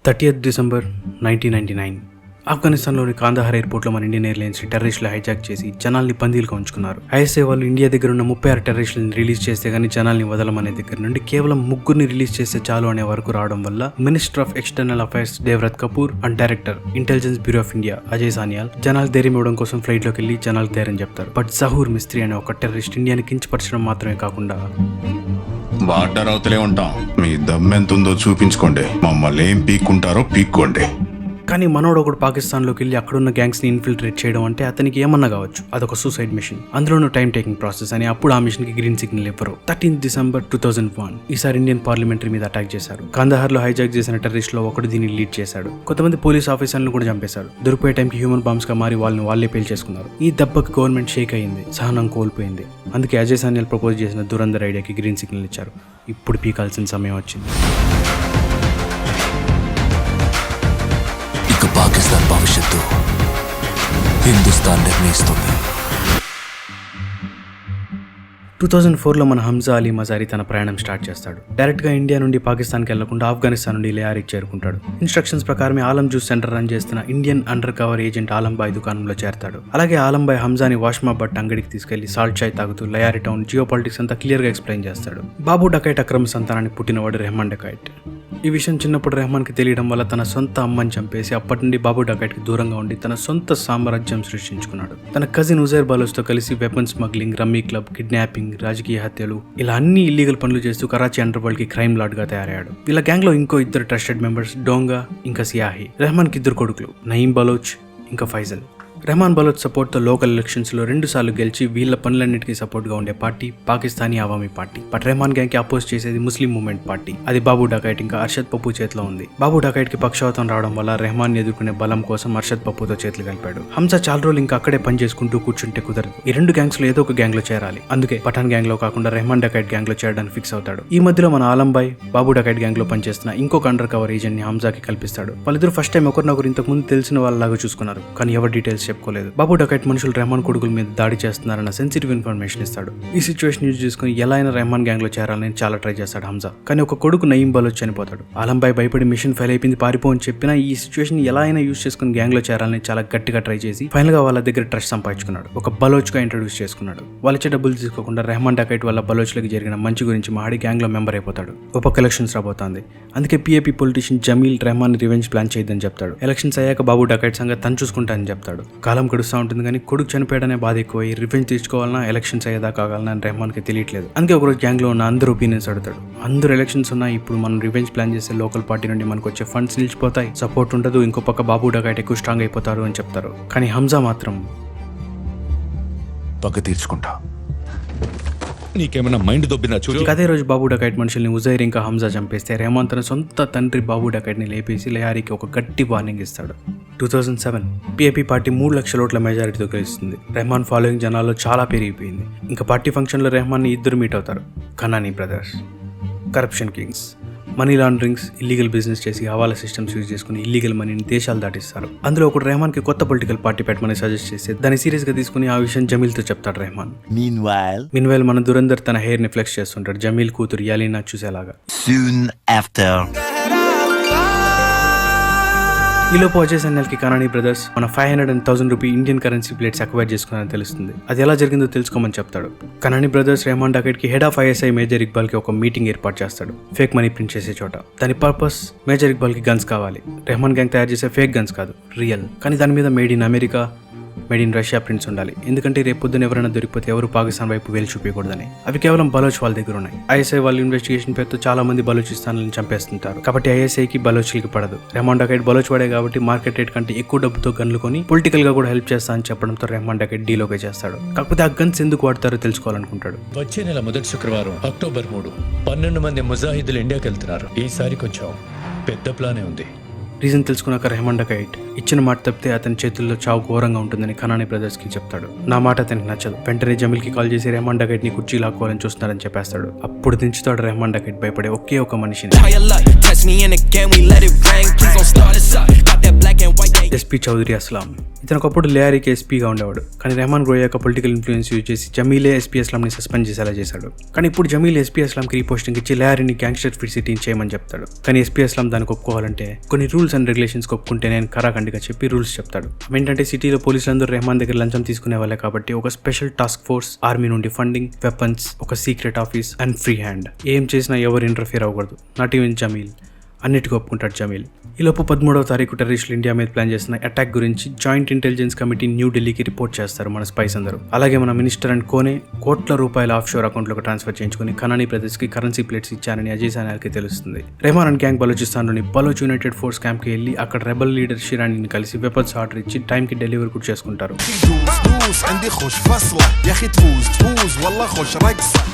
30th December 1999 ఆఫ్ఘనిస్తాన్లోని Kandahar ఎయిర్పోర్ట్లో మన Indian airlines టెర్రరిస్టులు హైజాక్ చేసి జనాల్ని పందీలుగా ఉంచుకున్నారు. ఐఎస్ఐ వాళ్ళు ఇండియా దగ్గర ఉన్న 36 టెర్రరిస్టులను రిలీజ్ చేస్తే గానీ జనాల్ని వదలమనే దగ్గర నుండి కేవలం 3 రిలీజ్ చేస్తే చాలు అనే వరకు రావడం వల్ల minister of external affairs Devrat Kapoor and director intelligence bureau of India Ajay Sanyal జనాలకు ధైర్యం ఇవ్వడం కోసం ఫ్లైట్ లోకి వెళ్లి జనాలకు ధైర్యం చెప్తారు. బట్ జహూర్ మిస్త్రీ అనే ఒక టెర్రరిస్ట్ ఇండియాని కించపరచడం మాత్రమే కాకుండా బార్డర్ అవుతలే ఉంటాం, మీ దమ్మెంతుందో చూపించుకోండి, మమ్మల్ని ఏం పీక్కుంటారో పీక్కోండి. కానీ మనోడు ఒకడు పాకిస్తాన్లోకి వెళ్ళి అక్కడున్న గ్యాంగ్స్ ని ఇన్ఫిల్ట్రేట్ చేయడం అంటే అతనికి ఏమన్నా కావచ్చు, అదొక సూసైడ్ మిషన్, అందులోనూ టైం టేకింగ్ ప్రాసెస్ అని అప్పుడు ఆ మిషన్ కి గ్రీన్ సిగ్నల్ ఇవ్వరు. 13th December 2001 ఈసారి ఇండియన్ పార్లమెంటరీ మీద అటాక్ చేశారు. కాందహార్ లో హైజాక్ చేసిన టెర్రరిస్ట్ లో ఒకడు దీన్ని లీడ్ చేశాడు. కొంతమంది పోలీస్ ఆఫీసర్లను కూడా చంపేశారు. దొరికిపోయే టైంకి హ్యూమన్ బాంబ్స్ గా మారి వాళ్ళే పేల్చేసుకున్నారు. ఈ దెబ్బకి గవర్నమెంట్ షేక్ అయింది, సహనం కోల్పోయింది. అందుకే అజయ్ సానియాల్ ప్రపోజ్ చేసిన దురందర్ ఐడియాకి గ్రీన్ సిగ్నల్ ఇచ్చారు. ఇప్పుడు పీకాల్సిన సమయం వచ్చింది. పాకిస్తాన్ భవిష్యత్తు హిందుస్థాన్ నిర్ణయిస్తుంది. 2004లో మన హంజా అలీ మజారీ తన ప్రయాణం స్టార్ట్ చేస్తాడు. డైరెక్ట్ గా ఇండియా నుండి పాకిస్తాన్కి వెళ్లకుండా ఆఫ్ఘనిస్తాన్ నుండి లేయారికి చేరుకుంటాడు. ఇన్స్ట్రక్షన్స్ ప్రకారమే ఆలం జ్యూస్ సెంటర్ రన్ చేస్తున్న ఇండియన్ అండర్ కవర్ ఏజెంట్ ఆలంబాయ్ దుకాణంలో చేరతాడు. అలాగే ఆలంబాయ్ హంజాని వాష్మాబట్ అంగడికి తీసుకెళ్లి సాల్ట్ చాయ్ తాగుతూ లయారి టౌన్ జియో పాలిటిక్స్ అంతా క్లియర్ గా ఎక్స్ప్లెయిన్ చేస్తాడు. బాబు డకైట్ అక్రమ సంతానానికి పుట్టినవాడు రెహమాన్ డకైట్. ఈ విషయం చిన్నప్పుడు రెహమాన్కి తెలియడం వల్ల తన సొంత అమ్మని చంపేసి అప్పటి నుండి బాబు డకైట్కి దూరంగా ఉండి తన సొంత సామ్రాజ్యం సృష్టించుకున్నాడు. తన కజిన్ ఉజైర్ బాలోస్తో కలిసి weapon smuggling, rummy club, kidnapping, రాజకీయ హత్యలు ఇలా అన్ని ఇల్లీగల్ పనులు చేస్తూ కరాచీ అండర్ వరల్డ్ కి క్రైమ్ లార్డ్ గా తయారయ్యాడు. వీళ్ళ గ్యాంగ్ లో ఇంకో 2 ట్రస్టెడ్ మెంబర్స్ డోంగా ఇంకా సియాహి. రెహమాన్ కి 2 కొడుకులు, నయీం బలోచ్ ఇంకా ఫైజల్. రెహమాన్ బలోచ్ సపోర్ట్తో లోకల్ ఎలక్షన్స్లో 2 సార్లు గెలిచి వీళ్ళ పనులన్నిటికీ సపోర్ట్గా ఉండే party Pakistani Awami party. But Rehman gang కి అపోజ్ చేసేది ముస్లిం మూవ్మెంట్ పార్టీ. అది బాబు డకైట్ ఇంకా అర్షద్ పప్పు చేతిలో ఉంది. బాబు డకైట్ కి పక్షవాతం రావడం వల్ల రెహమాన్ ఎదుర్కొనే బలం కోసం అర్షద్ పప్పుతో చేతులు కలిపాడు. హంజా చాలా రోజులు ఇంకా అక్కడే పని చేసుకుంటూ కూర్చుంటే కుదరదు. ఈ 2 గ్యాంగ్స్ లో ఏదో ఒక గ్యాంగ్ లో చేరాలి. అందుకే పఠాన్ గ్యాంగ్ లో కాకుండా రెహమాన్ డకైట్ గ్యాంగ్ లో చేరడానికి ఫిక్స్ అవుతాడు. ఈ మధ్యలో మన ఆలంబాయ్ బాబు డకైట్ గ్యాంగ్ లో పనిచేస్తున్న ఇంకొక అండర్ కవర్ ఏజెంట్ ని హంజాకి కల్పిస్తాడు. వాళ్ళిద్దరు ఫస్ట్ టైం ఒకరినొకరు ఇంతకు ముందు తెలిసిన వాళ్ళలాగా చూసుకున్నారు, కానీ ఎవరి డీటెయిల్స్ చెప్పుకోలేదు. బాబు డకైట్ మనుషులు రెహమాన్ కొడుకుల మీద దాడి చేస్తున్నారన్న సెన్సిటివ్ ఇన్ఫర్మేషన్ ఇస్తాడు. ఈ సిచ్యువేషన్ యూజ్ చేసుకుని ఎలా అయినా రెహమాన్ గ్యాంగ్ లో చేరాలని చాలా ట్రై చేస్తాడు హంజా. కానీ ఒక కొడుకు నయీం బలోచ్ చనిపోతాడు. ఆలంబాయ్ భయపడి మిషన్ ఫెయిల్ అయిపోయింది పారిపో అని చెప్పినా ఈ సిచ్యువేషన్ ఎలా అయినా యూజ్ చేసుకుని గ్యాంగ్ లో చేరాలని చాలా గట్టిగా ట్రై చేసి ఫైనల్ గా వాళ్ళ దగ్గర ట్రస్ట్ సంపాదించుకున్నాడు. ఒక బలోచ్ గా ఇంట్రొడ్యూస్ చేసుకున్నాడు. వాళ్ళిచ్చే డబ్బులు తీసుకోకుండా రెహమాన్ డకైట్ వల్ల బలోచ్లకి జరిగిన మంచి గురించి మాడి గ్యాంగ్ లో మెంబర్ అయిపోతాడు. ఒక ఎలక్షన్స్ రాబోతోంది. అందుకే PAP politician Jameel Rehman revenge plan చేయదని చెప్తాడు. ఎలక్షన్స్ అయ్యాక బాబు డకైట్ సంగతి తను చూసుకుంటానని చెప్తాడు. కాలం గడుస్తూ ఉంటుంది కానీ కొడుకు చనిపోయాడనే బాధ ఎక్కువ. రివెంజ్ తీసుకోవాలన్నా ఎలక్షన్స్ అయ్యేదాకా కావాలన్నా అని రెహమాన్ కి తెలియట్లేదు. అందుకే ఒకరోజు గ్యాంగ్ లో ఉన్న అందరూ ఒపీనియన్స్ అడుగుతాడు. అందరూ ఎలక్షన్స్ ఉన్నాయి, ఇప్పుడు మనం రివెంజ్ ప్లాన్ చేస్తే లోకల్ పార్టీ నుండి మనకు వచ్చే ఫండ్స్ నిలిచిపోతాయి, సపోర్ట్ ఉండదు, ఇంకో పక్క బాబు డకైట్ ఎక్కువ స్ట్రాంగ్ అయిపోతారు అని చెప్తారు. కానీ హంజా మాత్రం పక్క తీర్చుకుంటా. నీకేమైనా మైండ్ దొబ్బిందా చూడు. అదే రోజు బాబు డకైట్ మనుషుల్ని ఉజైర్ ఇంకా హంజా చంపేస్తే రెహమాన్ తన సొంత తండ్రి బాబు డకైట్ ని లేపేసి లయారికి ఒక గట్టి వార్నింగ్ ఇస్తాడు. 2007 పిఏపీ పార్టీ 3 లక్షల ఓట్ల మెజారిటీతో గెలుస్తుంది. రెహమాన్ ఫాలోయింగ్ జనాల్లో చాలా పెరిగిపోయింది. ఇంకా పార్టీ ఫంక్షన్ లో రెహమాన్ ని 2 మీట్ అవుతారు. Kanani brothers, corruption kings, money launderings, illegal business చేసి హవాలా సిస్టమ్స్ యూజ్ చేసుకుని ఇల్లీగల్ మనీని దేశాలు దాటిస్తారు. అందులో ఒకడు రెహమాన్ కి కొత్త పొలిటికల్ పార్టీ పెట్టమని సజెస్ట్ చేస్తే దాన్ని సీరియస్ గా తీసుకుని ఆ విషయం జమీల్ తో చెప్తాడు రెహమాన్. మీన్వైల్ మన దురందర్ తన హెయిర్ ని ఫ్లెక్స్ చేస్తుంటాడు జమీల్ కూతురు యాలీనా చూసేలాగా. ఈలోపు అజయ్ సానియాల్ కి కనానీ బ్రదర్స్ మన 500 and 1000 rupee Indian currency plates acquire చేసుకున్నారని తెలుస్తుంది. అది ఎలా జరిగిందో తెలుసుకోమని చెప్తాడు. కనానీ బ్రదర్స్ రెహమాన్ డకైట్ కి head of ISI major Iqbal కి ఒక మీటింగ్ ఏర్పాటు చేస్తాడు, ఫేక్ మనీ ప్రింట్ చేసే చోట. దాని పర్పస్ మేజర్ ఇక్బాల్ కి గన్స్ కావాలి. రెహమాన్ గ్యాంగ్ తయారు చేసే ఫేక్ గన్స్ కాదు, రియల్. కానీ దాని మీద made in America, made in Russia prints ఉండాలి. ఎందుకంటే రేపు పొద్దున ఎవరైనా దొరికిపోతే ఎవరు పాకిస్తాన్ వైపు వేలు చూపించకూడదని. అవి కేవలం బలోచ్ వాళ్ళ దగ్గర ఉన్నాయి. ఐఎస్ఐ వాళ్ళు ఇన్వెస్టిగేషన్ పేరుతో చాలా మంది బలోచిస్తాన్లను చంపేస్తుంటారు. కాబట్టి ఐఎస్ఐకి బలోచ్లకి పడదు. రెహమాన్ డకైట్ బలోచ్ వాడే కాబట్టి మార్కెట్ రేట్ కంటే ఎక్కువ డబ్బుతో గన్లు కొని పొలిటికల్ గా కూడా హెల్ప్ చేస్తా అని చెప్పడంతో రెహమాన్ డకైట్ డీలోకే చేస్తాడు. కాకపోతే ఆ గన్స్ ఎందుకు వాడతారో తెలుసుకోవాలనుకుంటాడు. వచ్చే నెల మొదటి శుక్రవారం అక్టోబర్ 3 12 మంది ముజాహిదులు ఇండియాకి వెళ్తున్నారు. ఈసారి కొంచెం పెద్ద ప్లానే ఉంది. రీజన్ తెలుసుకున్నాక రెహమాన్ డకైట్ ఇచ్చిన మాట తప్పితే అతని చేతుల్లో చావు ఘోరంగా ఉంటుందని కనానీ బ్రదర్స్ కి చెప్తాడు. నా మాట అతనికి నచ్చదు. వెంటనే జమీల్ కి కాల్ చేసి రెహమాన్ డకైట్ ని కుర్చీ లాక్కోవాలని చూస్తున్నారని చెప్పేస్తాడు. అప్పుడు దించుతాడు రెహమాన్ డకైట్ భయపడే ఒకే ఒక మనిషిని. ఎస్పీ చౌదరి అస్లాం. ఇతను ఒకప్పుడు లేఆరీకి ఎస్పీగా ఉండేవాడు. కానీ రెహమాన్ గ్రోయాక పొలిటికల్ ఇన్ఫ్లుయెన్స్ యూజ్ చేసి జమీలే ఎస్పీ అస్లాంని సస్పెండ్ చేసేలా చేశాడు. కానీ ఇప్పుడు జమీల్ ఎస్పీ అస్లాంకి రీపోస్టింగ్ ఇచ్చి లేఆరీని గ్యాంగ్స్టర్ ఫ్రీ సిటీ చేయమని చెప్తాడు. కానీ ఎస్పీ అస్లాం దానికి ఒప్పుకోవాలంటే కొన్ని రూల్స్ అండ్ రెగ్యులేషన్స్ ఒప్పుకుంటే నేను కరాఖండిగా చెప్పి రూల్స్ చెప్తాడు. ఏంటంటే సిటీలో పోలీసులందరూ రెహమాన్ దగ్గర లంచం తీసుకునే వాళ్ళే కాబట్టి ఒక స్పెషల్ టాస్క్ ఫోర్స్, ఆర్మీ నుండి ఫండింగ్, వెపన్స్, ఒక secret office and free hand. ఏం చేసినా ఎవరు ఇంటర్ఫియర్ అవ్వకూడదు, నాట్ ఈవెన్ జమీల్. అన్నిటికీ ఒప్పుకుంటాడు జమీల్. ఈలోపు 13వ తారీఖు టెర్రరిస్టులు ఇండియా మీద ప్లాన్ చేసిన అటాక్ గురించి జాయింట్ ఇంటెలిజెన్స్ కమిటీ న్యూఢిల్లీకి రిపోర్ట్ చేస్తారు మన స్పైస్ అందరూ. అలాగే మన మినిస్టర్ అండ్ కోనే కోట్ల రూపాయల ఆఫ్షోర్ అకౌంట్లోకి ట్రాన్స్ఫర్ చేయించుకుని ఖనానీ ప్రదేశ్కి కరెన్సీ ప్లేట్స్ ఇచ్చారని అజయ్ సానాల్కి తెలుస్తుంది. రెహమాన్ అండ్ గ్యాంగ్ బలూచిస్తాన్లోని బలోచ్ యునైటెడ్ ఫోర్స్ క్యాంప్కి వెళ్ళి అక్కడ రెబల్ లీడర్ షిరానీని కలిసి వెపన్స్ ఆర్డర్ ఇచ్చి టైంకి డెలివరీ కూడా చేసుకుంటారు.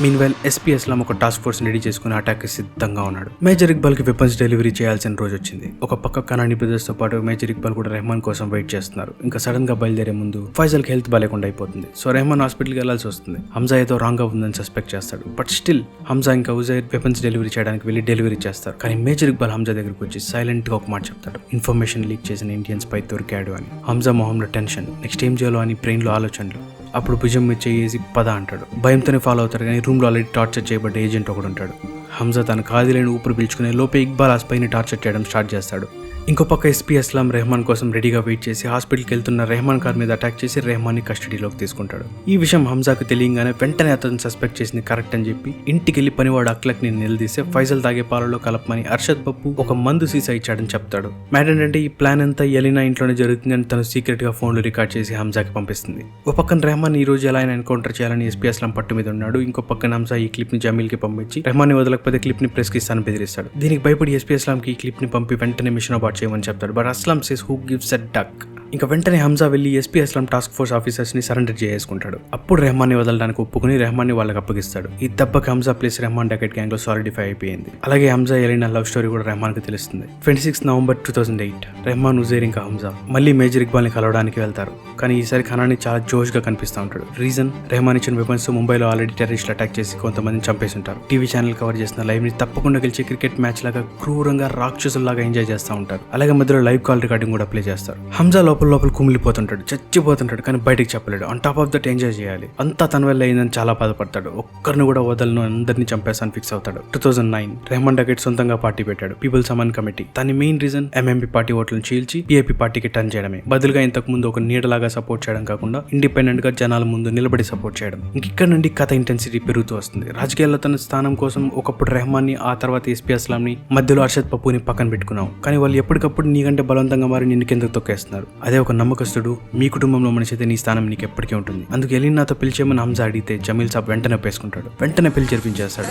మీన్వైల్ ఎస్పీ అస్లాం ఒక టాస్క్ ఫోర్స్ రెడీ చేసుకుని అటాక్ సిద్ధంగా ఉన్నాడు. మేజర్ ఇక్బాల్ కి వెపన్స్ డెలివరీ చేయాల్సిన రోజు వచ్చింది. ఒక పక్క కనానీ బ్రదర్స్ తో పాటు మేజర్ ఇక్బాల్ కూడా రెహమాన్ కోసం వెయిట్ చేస్తున్నారు. ఇంకా సడన్ గా బయలుదేరే ముందు ఫైజల్ కి హెల్త్ బాలేకుండా అయిపోతుంది. సో రెహమాన్ హాస్పిటల్కి వెళ్లాల్సి వస్తుంది. హంజా ఏదో రాంగ్ గా ఉందని సస్పెక్ట్ చేస్తాడు. బట్ స్టిల్ హంజా ఇంకా ఉజైర్ వెపన్స్ డెలివరీ చేయడానికి వెళ్ళి డెలివరీ చేస్తారు. కానీ మేజర్ ఇక్బాల్ హంజా దగ్గరకు వచ్చి సైలెంట్ గా ఒక మాట చెప్తాడు. ఇన్ఫర్మేషన్ లీక్ చేసిన ఇండియన్ స్పై దొరికాడు అని. హంజా మొహంలో టెన్షన్, నెక్స్ట్ ఏం చేయాలో అని బ్రెయిన్ లో ఆలోచనలు. అప్పుడు భుజం మీద చేసి పద అంటాడు. భయంతోనే ఫాలో అవుతారు. కానీ రూమ్ లో ఆల్రెడీ టార్చర్ చేయబడ్డ ఏజెంట్ ఒకడు ఉంటాడు. హంజా తన కాదిలేని ఊపిరి పీల్చుకునే లోపే ఇక్బాల్ ఆ స్పైని టార్చర్ చేయడం స్టార్ట్ చేస్తాడు. ఇంకో పక్క ఎస్పీ అస్లాం రెహమాన్ కోసం రెడీగా వెయిట్ చేసి హాస్పిటల్కి వెళ్తున్న రెహమాన్ కార్ మీద అటాక్ చేసి రెహమాన్ని కస్టడీలోకి తీసుకుంటాడు. ఈ విషయం హంజాకు తెలియగానే వెంటనే అతను సస్పెక్ట్ చేసింది కరెక్ట్ అని చెప్పి ఇంటికి వెళ్ళి పనివాడు అక్లక్ ని నిలదీస్తే ఫైజల్ తాగే పాలలో కలపమని అర్షద్ బప్పు ఒక మందు సీసా ఇచ్చాడని చెప్తాడు. మ్యాటర్ ఏంటంటే ఈ ప్లాన్ అంతా ఎలినా ఇంట్లోనే జరుగుతుందని తను సీక్రెట్ గా ఫోన్లు రికార్డ్ చేసి హంజాకి పంపిస్తుంది. ఒక పక్కన రెహమాన్ ఈ రోజు ఎలా అయినా ఎన్కౌంటర్ చేయాలని ఎస్పీ అస్లాం పట్టు మీద ఉన్నాడు. ఇంకో పక్కన హంజా ఈ క్లిప్ ని జమీల్ కి పంపించి రెహమాన్ ని వదలకపోతే క్లిప్ ని ప్రెస్ కి ఇస్తాను బెదిరిస్తాడు. దీనికి భయపడి ఎస్పీ అస్లాం కి ఈ క్లిప్ ని పంపి వెంటనే మిషన్ అబార్ట్ చేయమని చెప్తాడు. But Aslam says who gives a duck. ఇంకా వెంటనే హంజా వెళ్ళి SP Aslam task force officers ని సరెండర్ చేసుకుంటాడు. అప్పుడు రెహమాన్ని వదలడానికి ఒప్పుకుని రెహమాన్ని వాళ్ళకి అప్పగిస్తాడు. ఈ దెబ్బకి హంజా ప్లేస్ రెహమాన్ డకెట్ గ్యాంగ్ లో సాలిడిఫై అయిపోయింది. అలాగే హంజా ఎలినా లవ్ స్టోరీ కూడా రెహమాన్ కి తెలుస్తుంది. 26 నవంబర్ 2008 రెహమాన్, ఉజైర్ ఇంకా హంజా మళ్ళీ మేజర్ ఇక్బాల్ ని కలవడానికి వెళ్తారు. కానీ ఈసారి ఖనాని చాలా జోష్ గా కనిపిస్తూ ఉంటాడు. రీజన్, రెహమాన్ ఇచ్చిన వెపన్స్ ముంబైలో ఆల్రెడీ టెర్రరిస్టులు అటాక్ చేసి కొంతమందిని చంపేసి ఉంటారు. టీవీ ఛానల్ కవర్ చేసిన లైవ్ ని తప్పకుండా గెలిచే క్రికెట్ మ్యాచ్ లాగా క్రూరంగా రాక్షసుల్లాగా ఎంజాయ్ చేస్తూ ఉంటారు. అలాగే మధ్యలో లైవ్ కాల్ రికార్డింగ్ కూడా ప్లే చేస్తారు. హంజా లోపల కుమిలిపోతుంటాడు, చచ్చిపోతుంటాడు. కానీ బయటికి చెప్పలేడు. On top of that enjoy చేయాలి. అంతా తన వల్ల అయిందని చాలా బాధపడతాడు. ఒక్కరిని కూడా వదలను, అందరినీ చంపేస్తాను ఫిక్స్ అవుతాడు. 2009 రెహమాన్ డకెట్ సొంతంగా పార్టీ పెట్టాడు, పీపుల్స్ అమన్ కమిటీ. దాని మెయిన్ రీజన్ ఎంఎంపీ పార్టీ ఓట్లను చీల్చి పీఐపీ పార్టీకి టర్న్ చేయడమే. బదులుగా ఇంతకు ముందు ఒక నీడలాగా సపోర్ట్ చేయడం కాకుండా ఇండిపెండెంట్ గా జనాల ముందు నిలబడి సపోర్ట్ చేయడం. ఇక్కడ నుండి కథ ఇంటెన్సిటీ పెరుగుతూ వస్తుంది. రాజకీయాల్లో తన స్థానం కోసం ఒకప్పుడు రెహమాన్ ని, ఆ తర్వాత ఎస్పీ అస్లాం ని, మధ్యలో అర్షద్ పప్పుని పక్కన పెట్టుకున్నావు. కానీ వాళ్ళు ఎప్పటికప్పుడు నీకంటే బలవంతంగా మారి నిన్ను కిందకు తొక్కేస్తున్నారు. అదే ఒక నమ్మకస్తుడు మీ కుటుంబంలో మనిషి అయితే నీ స్థానం నీకు ఎప్పటికీ ఉంటుంది. అందుకు ఎలినాతో పిలిచేమని హంజా అడిగితే జమీల్ సాబ్ వెంటనే పేసుకుంటాడు. వెంటనే పిలిచి జరిపించేస్తాడు.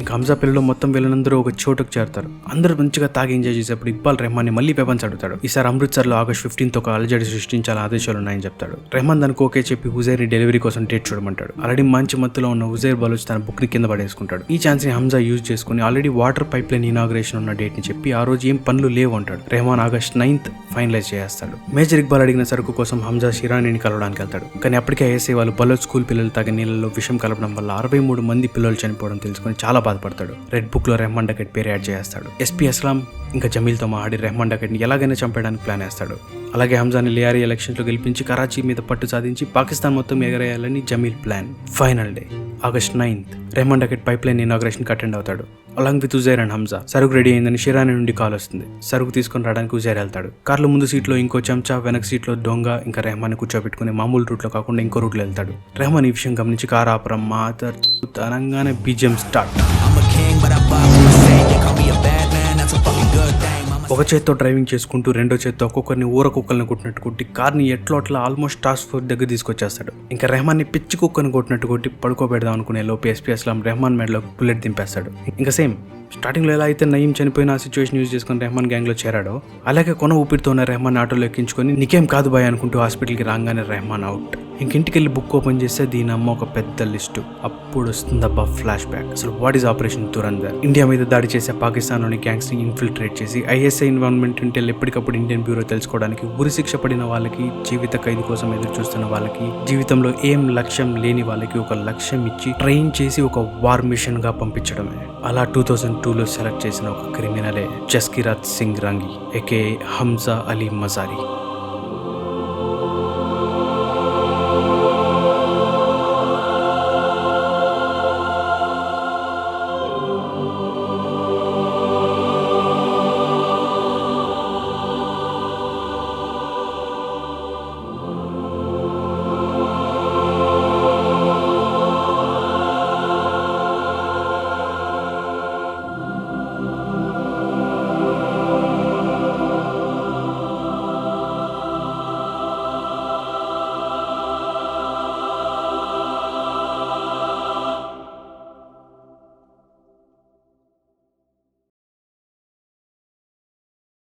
ఇంకా హంజా పెళ్లిలో మొత్తం వీళ్ళందరూ ఒక చోటుకు చేరుతారు. అందరూ మంచిగా తాగి ఎంజాయ్ చేసేప్పుడు ఇక్బాల్ రెహమాన్ ని మళ్ళీ వెపన్స్ అడుగుతాడు. ఈసారి అమృత్సర్ లో August 15th ఒక అలజడి సృష్టించాలని ఆదేశాలు ఉన్నాయని చెప్తాడు. రెహమాన్ దానికి ఓకే చెప్పి ఉజైర్ ని డెలివరీ కోసం డేట్ చూడమంటాడు. ఆల్రెడీ మంచి మత్తులో ఉన్న ఉజైర్ బలోచ్ తన బుక్ ని కింద పడేసుకుంటాడు. ఈ ఛాన్స్ ని హంజా యూజ్ చేసుకుని already water pipe line inauguration ఉన్న డేట్ ని చెప్పి ఆ రోజు ఏం పనులు లేవు అంటాడు. రెహమాన్ August 9th ఫైనలైజ్ చేస్తాడు. మేజర్ ఇక్బాల్ అడిగిన సరుకు కోసం హంజా షిరానీని కలవడానికి వెళ్తాడు. కానీ అప్పటికే ఐఎస్ఐ వాళ్ళు బలోచ్ స్కూల్ పిల్లలు తాగే నీళ్ళలో విషం కలపడం వల్ల 63 మంది పిల్లలు చనిపోవడం తెలుసుకుని చాలా బాధపడతాడు. రెడ్ బుక్ లో రెహమాన్ డకెట్ పేరు యాడ్ చేస్తాడు. ఎస్పీ అస్లాం ఇంకా జమీల్ తో మాట్లాడి రెహమాన్ డకెట్ ని ఎలాగైనా చంపేయడానికి ప్లాన్ వేస్తాడు. అలాగే హంజాని లేఆరీ ఎలక్షన్స్ లో గెలిపించి కరాచీ మీద పట్టు సాధించి పాకిస్తాన్ మొత్తం ఎగరేయాలని Jameel plan. Final day August 9th Rehman Dakait pipe line inauguration attend అవుతాడు. Along with Uzair and Hamza. సరుకు రెడీ అయిందని షిరానీ నుండి కాల్ వస్తుంది. సరుకు తీసుకొని రావడానికి ఉజైర్ వెళ్తాడు. కార్లో ముందు సీట్లో ఇంకో చెంచా, వెనక సీట్లో దొంగ ఇంకా రెహమాన్ కూర్చోబెట్టుకుని మామూలు రూట్ లో కాకుండా ఇంకో రూట్ లో వెళ్తాడు. రెహమాన్ ఈ విషయం గమనించి కార్ ఆపరం మాతర్ తనంగానే బీజిఎం స్టార్ట్. ఒక చేత్తో డ్రైవింగ్ చేసుకుంటూ రెండో చేత్తో ఒక్కొక్కరిని ఊర కుక్కల్ని కొట్టినట్టు కొట్టి కార్ని ఎట్లో అట్లా ఆల్మోస్ట్ టాస్క్ ఫోర్స్ దగ్గర తీసుకొచ్చేస్తాడు. ఇంకా రెహమాన్ ని పిచ్చి కుక్కని కొట్టినట్టు కొట్టి పడుకోబెడదాం అనుకునే లోపు ఎస్పీ అస్లాం రెహమాన్ మెడలో బుల్లెట్ దింపేస్తాడు. ఇంకా సేమ్ స్టార్టింగ్ లో ఎలా అయితే నయీం చనిపోయిన ఆ సిచ్యువేషన్ యూజ్ చేసుకుని రెహమాన్ గ్యాంగ్ లో చేరాడో, అలాగే కొన ఊపిరితో ఉన్న రెహమాన్ ఆటోలో ఎక్కించుకొని నీకేం కాదు బాయ్ అనుకుంటూ హాస్పిటల్ కి రాగానే రెహమాన్ అవుట్. ఇంకింటికి వెళ్ళి బుక్ ఓపెన్ చేస్తే దీని అమ్మ ఒక పెద్ద లిస్టు. అప్పుడు వస్తుందబ్బా ఫ్లాష్ బ్యాక్. అసలు what is operation Dhurandhar. India మీద దాడి చేసే పాకిస్తాన్ లోని గ్యాంగ్స్ ని ఇన్ఫిల్ట్రేట్ చేసి ఐఎస్ఐ ఎన్విరాన్మెంట్ ఇంటెల్ ఎప్పటికప్పుడు ఇండియన్ బ్యూరో తెలుసుకోవడానికి, ఉరి శిక్ష పడిన వాళ్ళకి, జీవిత ఖైదు కోసం ఎదురు చూస్తున్న వాళ్ళకి, జీవితంలో ఏం లక్ష్యం లేని వాళ్ళకి ఒక లక్ష్యం ఇచ్చి ట్రైన్ చేసి ఒక వార్ మిషన్ గా పంపించడమే. అలా 2002లో సెలెక్ట్ చేసిన ఒక క్రిమినలే జస్కిరాజ్ సింగ్ రంగి, ఏకే హంజా అలీ మజారీ.